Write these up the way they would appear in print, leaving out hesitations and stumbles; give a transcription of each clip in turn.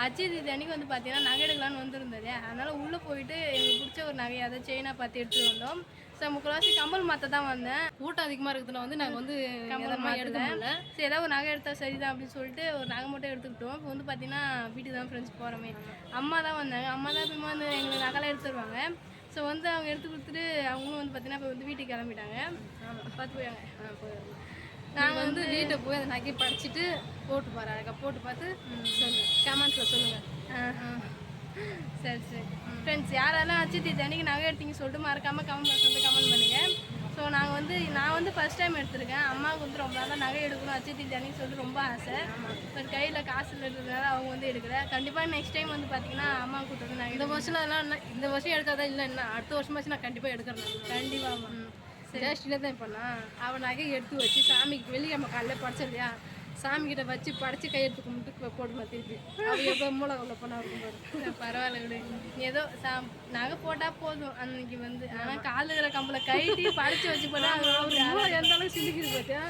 அச்சய தீதி அன்றைக்கி வந்து பார்த்தீங்கன்னா நகை எடுக்கலான்னு வந்திருந்தது. அதனால் உள்ளே போயிட்டு எங்களுக்கு பிடிச்ச ஒரு நகையை அதை செயினாக பார்த்து எடுத்துகிட்டு வந்தோம். ஸோ முக்கால்வாசி கம்பல் மாற்ற தான் வந்தேன். கூட்டம் அதிகமாக இருக்குதுன்னா வந்து நாங்கள் வந்து கம்பல் எடுக்க முடியல. சரி ஏதாவது ஒரு நகை எடுத்தால் சரிதான் அப்படின்னு சொல்லிட்டு ஒரு நகை மட்டும் எடுத்துக்கிட்டோம். இப்போ வந்து பார்த்தீங்கன்னா வீட்டுக்கு தான் ஃப்ரெண்ட்ஸ் போகிறோமே. அம்மா தான் வந்தாங்க. அம்மா தான் இப்போ வந்து எங்களுக்கு நகைலாம் எடுத்து தருவாங்க. ஸோ வந்து அவங்க எடுத்து கொடுத்துட்டு அவங்களும் வந்து பார்த்தீங்கன்னா இப்போ வந்து வீட்டுக்கு கிளம்பிட்டாங்க. பார்த்து போயாங்க. நாங்கள் வந்து வீட்டை போய் அந்த நகையை படிச்சுட்டு போட்டு போகிறேன். அழகாக போட்டு பார்த்து சொல்லுங்கள், கமெண்ட்ஸில் சொல்லுங்கள். சரி சரி ஃப்ரெண்ட்ஸ், யாரெல்லாம் அச்சய தீதி அன்றைக்கி நகை எடுத்தீங்க சொல்லிட்டு மறக்காமல் கமெண்ட் பாக்ஸ் வந்து கமெண்ட் பண்ணுங்கள். ஸோ நான் வந்து ஃபஸ்ட் டைம் எடுத்திருக்கேன். அம்மாவுக்கு வந்து ரொம்ப நாளாக நகை எடுக்கணும் அச்சய தீதி அன்றைக்கி சொல்லிட்டு ரொம்ப ஆசை. பட் கையில் காசு இருக்கிறதுனால அவங்க வந்து எடுக்கல. கண்டிப்பாக நெக்ஸ்ட் டைம் வந்து பார்த்தீங்கன்னா அம்மாவுக்கு கூட்டு வந்து நகை இந்த வருஷம் எடுக்காதான் இல்லை, என்ன அடுத்த வருஷமாச்சு நான் கண்டிப்பாக எடுக்கிறேன். கண்டிப்பாக ஜாஸ்தியில் தான் இப்போனா அவன் நகை எடுத்து வச்சு சாமிக்கு வெள்ளிக்கிழமை காலையில் படிச்சோம் இல்லையா, சாமிக்கிட்ட வச்சு படித்து கையெடுத்து கும்பிட்டு போடுமா திருப்பி. அது எப்போ மூளை உள்ள போனால் இருக்கும்போது பரவாயில்ல விடு. ஏதோ நகை போட்டால் போதும் அன்னைக்கு வந்து. ஆனால் காலில் இருக்கிற கம்பளை கைட்டி படித்து வச்சு போனால் மூளை எந்த அளவுக்கு சிந்திக்குது பார்த்தியா.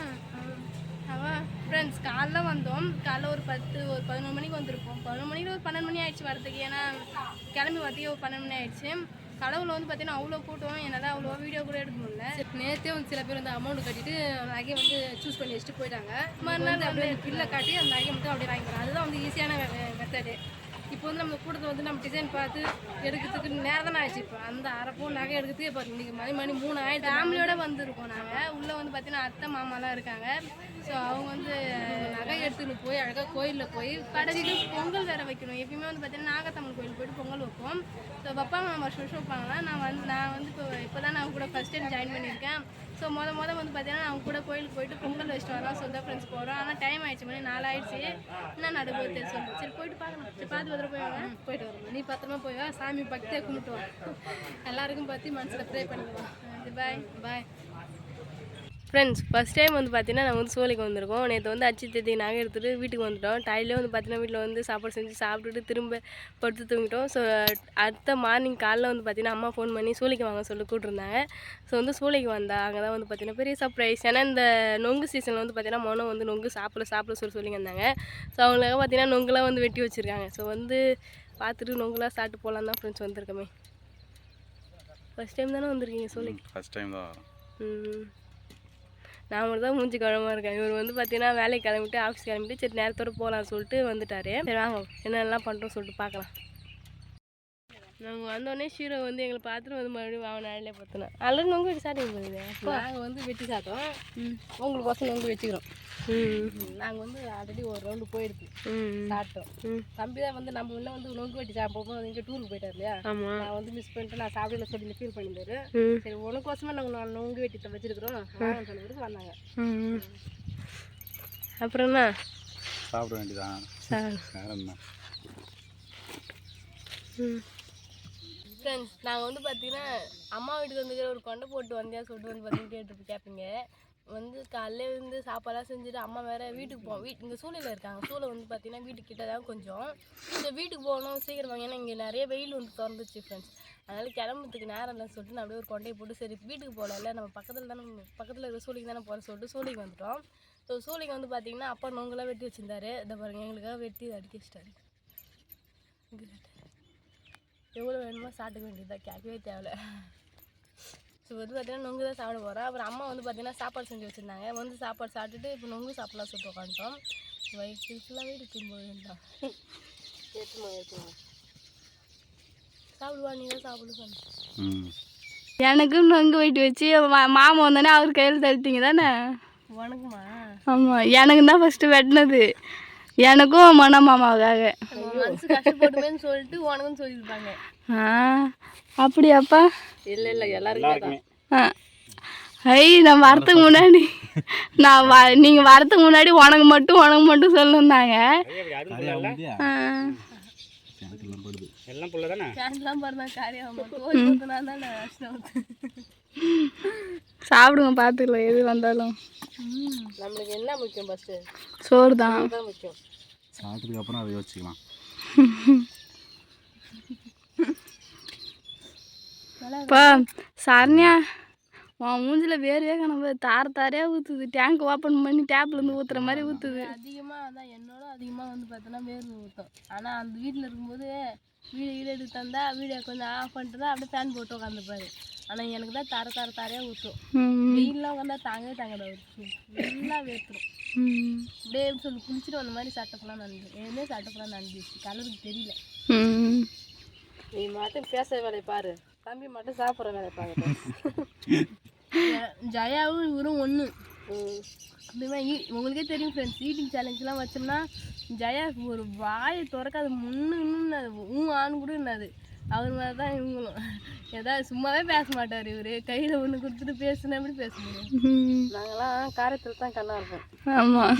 அவன் ஃப்ரெண்ட்ஸ் காலைல வந்தோம். காலைல ஒரு 11 மணிக்கு வந்திருப்போம். 11 மணிக்கு ஒரு 12 மணி ஆயிடுச்சு வரதுக்கு. ஏன்னா கிளம்பி வரதுக்கே ஒரு 12 மணி ஆயிடுச்சு. கடவுள் வந்து பார்த்தீங்கன்னா அவ்வளோ கூட்டம், என்னால் அவ்வளோ வீடியோ கூட எடுக்க முடியல. நேற்றே வந்து சில பேர் வந்து அமௌண்ட் கட்டிட்டு நகையை வந்து சூஸ் பண்ணி வச்சுட்டு போயிட்டாங்க. மறுநாள் அப்படியே பில்லை காட்டி அந்த நகையை மட்டும் அப்படியே வாங்கிக்கிறோம். அதுதான் வந்து ஈஸியான மெத்தடு. இப்போ வந்து நம்ம கூட்டத்தில் வந்து நம்ம டிசைன் பார்த்து எடுக்கிறதுக்கு நேரம் தானே ஆயிடுச்சு. இப்போ அந்த அரைப்போ நகை எடுக்கிறதுக்கே இப்போ இன்றைக்கி மணி 3 ஆயிடுச்சு. ஃபேமிலியோட வந்திருக்கோம் நாங்கள். உள்ளே வந்து பார்த்தீங்கன்னா அத்தை மாமாலாம் இருக்காங்க. ஸோ அவங்க வந்து நகை எடுத்துன்னு போய் அழகாக கோயிலில் போய் கடைசிக்கு பொங்கல் வேறு வைக்கணும். எப்பயுமே வந்து பார்த்தீங்கன்னா நாகத்தம்மன் கோயில் போய்ட்டு பொங்கல் வைப்போம். ஸோ பப்பா மாமா வருஷம் வைப்பாங்களா. நான் வந்து இப்போ தான் நான் கூட ஃபஸ்ட் டைம் ஜாயின் பண்ணியிருக்கேன். ஸோ மொதல் வந்து பார்த்தீங்கன்னா அவங்க கூட கோயிலுக்கு போயிட்டு பொங்கல் வச்சுட்டு வரோம். சொந்த ஃப்ரெண்ட்ஸ் போகிறோம். ஆனால் டைம் ஆயிடுச்சு, மணி 4 ஆயிடுச்சு. என்ன நடக்குது சொல்லு. சரி போயிட்டு பார்க்கலாம். சரி பார்த்து பத்திரம் போயிட்டு வரணும். நீ பத்திரமா போய் சாமி பக்தியாக கும்பிட்டு வா. எல்லாருக்கும் பார்த்து மனசில் ப்ரே பண்ணிடுவோம். பாய் பாய் ஃப்ரெண்ட்ஸ். ஃபஸ்ட் டைம் வந்து பார்த்தீங்கன்னா நாங்கள் வந்து சோலைக்கு வந்திருக்கோம். நேற்று வந்து அச்சய தீதி நகை எடுத்துகிட்டு வீட்டுக்கு வந்துவிட்டோம். டைலே வந்து பார்த்தீங்கன்னா வீட்டில் வந்து சாப்பாடு செஞ்சு சாப்பிட்டுட்டு திரும்ப படுத்து தூங்கிட்டோம். ஸோ அடுத்த மார்னிங் காலைல வந்து பார்த்தீங்கன்னா அம்மா ஃபோன் பண்ணி சோலைக்கு வாங்க சொல்லி கூப்பிட்ருந்தாங்க. ஸோ வந்து சோலைக்கு வந்தா அங்கே தான் வந்து பார்த்தீங்கன்னா பெரிய சர்ப்ரைஸ். ஏன்னா இந்த நொங்கு சீசனில் வந்து பார்த்தீங்கன்னா மொனம் வந்து நொங்கு சாப்பிட சொல்லி வந்தாங்க. ஸோ அவங்களுக்காக பார்த்தீங்கன்னா நொங்குலாம் வந்து வெட்டி வச்சுருக்காங்க. ஸோ வந்து பார்த்துட்டு நொங்குலாம் சாப்பிட்டு போகலான்னு தான் ஃப்ரெண்ட்ஸ் வந்திருக்கமே. ஃபஸ்ட் டைம் தானே வந்திருக்கீங்க சோலைக்கு? ஃபஸ்ட் டைம் தான். நான் மட்டும் தான் மூஞ்சி குழம்பா இருக்கேன். இவர் வந்து பார்த்தீங்கன்னா வேலைக்கு கிளம்பிட்டு ஆஃபீஸ் கிளம்பிட்டு சரி நேரத்தோடு போகலான்னு சொல்லிட்டு வந்துட்டார். சரி வாங்க என்னென்னலாம் பண்ணுறோம் சொல்லிட்டு பார்க்கலாம். நாங்கள் வந்தோடனே ஷீரோ வந்து எங்களை பார்த்துட்டு வந்து மறுபடியும் வாங்க நாளிலே பார்த்தோன்னா ஆல்ரெடி நொங்கு வெட்டி சாப்பிட்டு போகுது. நாங்கள் வந்து வெட்டி சாப்பிட்டோம். உங்களுக்கு வசம் நொங்கு வச்சுக்கிறோம். நாங்கள் வந்து ஆல்ரெடி ஒரு ரவுண்டு போயிருக்கு சாப்பிட்டோம். தம்பி தான் வந்து நம்ம இன்னும் வந்து நொங்கு வெட்டி சாப்பிடுவோம். இங்கே டூருக்கு போயிட்டார் இல்லையா, நான் வந்து மிஸ் பண்ணிட்டு நான் சாப்பிடல சொல்லி ஃபீல் பண்ணியிருந்தாரு. சரி உனக்கோசமாக நாங்கள் நொங்கு வெட்டி வச்சுருக்குறோம் வாங்கன்னு சொன்னதுக்கு வந்தாங்க. அப்புறம் என்ன சாப்பிட வேண்டியதான். ஃப்ரெண்ட்ஸ், நாங்கள் வந்து பார்த்தீங்கன்னா அம்மா வீட்டுக்கு வந்து ஒரு கொண்டை போட்டு வந்தியா சொல்லிட்டு வந்து பார்த்தீங்கன்னா கேட்பீங்க. வந்து காலையில் வந்து சாப்பாடெல்லாம் செஞ்சுட்டு அம்மா வேறு வீட்டுக்கு போவோம். இங்கே சூளையில் இருக்காங்க. சூளை வந்து பார்த்தீங்கன்னா வீட்டுக்கிட்ட தான் கொஞ்சம். ஸோ வீட்டுக்கு போகணும் சீக்கிரம் வாங்க, ஏன்னா இங்கே நிறைய வெயில் வந்து திறந்துச்சு ஃப்ரெண்ட்ஸ். அதனால் கிளம்புறதுக்கு நேரம் இல்லைன்னு சொல்லிட்டு நான் அப்படியே ஒரு கொண்டையை போட்டு சரி வீட்டுக்கு போகல, நம்ம பக்கத்தில் இருக்கிற சூளைக்கு தானே போகிற சொல்லிட்டு சூளைக்கு வந்துட்டோம். ஸோ சூளைக்கு வந்து பார்த்தீங்கன்னா அப்பா நொங்கெல்லாம் வெட்டி வச்சுருந்தாரு. இதை பாருங்கள் எங்களுக்காக வெட்டி அடிக்க வச்சிட்டாரு. எவ்வளோ வேணுமோ சாப்பிட்டுக்க வேண்டியதாக கேட்கவே தேவையில்ல. ஸோ வந்து பார்த்தீங்கன்னா நொங்கு தான் சாப்பிட போகிறோம். அப்புறம் அம்மா வந்து பார்த்தீங்கன்னா சாப்பாடு செஞ்சு வச்சுருந்தாங்க. வந்து சாப்பாடு சாப்பிட்டுட்டு இப்போ நொங்கு சாப்பிட்லாம் சொல்லிட்டு உட்காந்துட்டோம். வயிற்று ஃபுல்லாகவே இருக்கும்போது தான் சாப்பிடுவா. நீங்கள் சாப்பிடு சொன்ன எனக்கும் நொங்கு வெட்டி வச்சு மாமா வந்தோடனே அவர் கையில் தடுத்தீங்க தானே? உனக்குமா? ஆமாம், எனக்கு தான் ஃபஸ்ட்டு வெட்டினது. எனக்கும் மன மாமாவுக்காக மனசு கஷ்டப்பட்டுமேன்னு சொல்லிட்டு உனக்குன்னு சொல்லியிருப்பாங்க. அப்படியாப்பா? இல்லை இல்லை எல்லாருக்கும். நான் வரத்துக்கு முன்னாடி நீங்கள் வரத்துக்கு முன்னாடி உனக்கு மட்டும் சொல்லிருந்தாங்க. சாப்பிடுங்க பார்த்துக்கலாம் எது வந்தாலும். நம்மளுக்கு என்ன முக்கியம்? ஃபஸ்ட்டு சோறு தான் முக்கியம். சாப்பிட்டதுக்கு அப்புறம் அதை யோசிச்சுக்கலாம். இப்போ சரண்யா மூஞ்சில் வேர்வே காண தார தாரையாக ஊற்றுது. டேங்க் ஓப்பன் பண்ணி டேப்லேருந்து ஊற்றுற மாதிரி ஊற்றுது. அதிகமாக அதான் என்னோட அதிகமாக வந்து பார்த்தோன்னா வேர்வை ஊற்றும். ஆனால் அந்த வீட்டில் இருக்கும்போது வீடு எடுத்து தந்தா வீடியோ கொஞ்சம் ஆஃப் பண்ணிட்டு தான் அப்படியே ஃபேன் போட்டு உட்காந்துப்பாரு. ஆனால் எனக்கு தான் தாரையாக ஊற்றும். வெயிலெலாம் உட்காந்தா தாங்காது அவருக்கு. நல்லா வேர்த்துரும். அப்படியே சொல்லி குளிச்சுட்டு வந்த மாதிரி சட்டப்பெல்லாம் நன்றி எதுவுமே சட்டப்பெல்லாம் நன்றிச்சு கலருக்கு தெரியல. நீ மட்டும் பேச வேலையை பாரு, தம்பி மட்டும் சாப்பிட்ற வேலையை பாருங்க. ஜயாவும் இவரும் ஒன்று. உங்களுக்கே தெரியும் ஃப்ரெண்ட்ஸ், ஈட்டிங் சேலஞ்செலாம் வச்சோம்னா ஜயா ஒரு வாயை திறக்காது. முன்னு ஆண் கூட என்னது அவர் மாதிரி தான் இவங்களும். ஏதாவது சும்மாவே பேச மாட்டார் இவர். கையில் ஒன்று கொடுத்துட்டு பேசுனா எப்படி பேச முடியும்? நாங்களாம் காரியத்தில் தான் கண்ணா இருப்போம். ஆமாம்,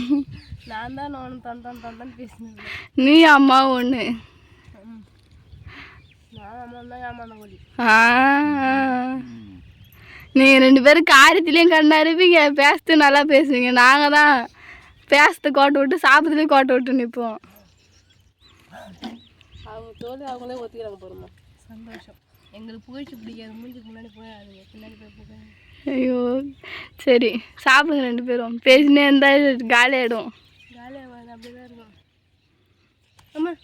நான் தான் நானும் தந்தான் பேசினேன். நீ அம்மா ஒன்று. நான் அம்மா தான் ஏமாந்த கொடி. நீங்கள் 2 பேரும் காரியத்துலேயும் கண்ணா இருப்பீங்க, பேசுறது நல்லா பேசுவீங்க. நாங்கள் தான் பேசுறது கோட்டை விட்டு சாப்பிட்றதுலேயும் கோட்டை விட்டு நிற்போம். அவங்க தோல் அவங்களே ஒத்துக்கிறாங்க போகிறோமா. சந்தோஷம். எங்களுக்கு புகழ்ச்சி பிடிக்காது. மூஞ்சுக்கு முன்னாடி போயாதுங்க, பின்னாடி போய் போக. ஐயோ சரி, சாப்பிடுங்க 2 பேரும். பேசினே இருந்தால் காலியாகிடும். ஜாலியாக அப்படியே தான் இருக்கும். ஆமாம்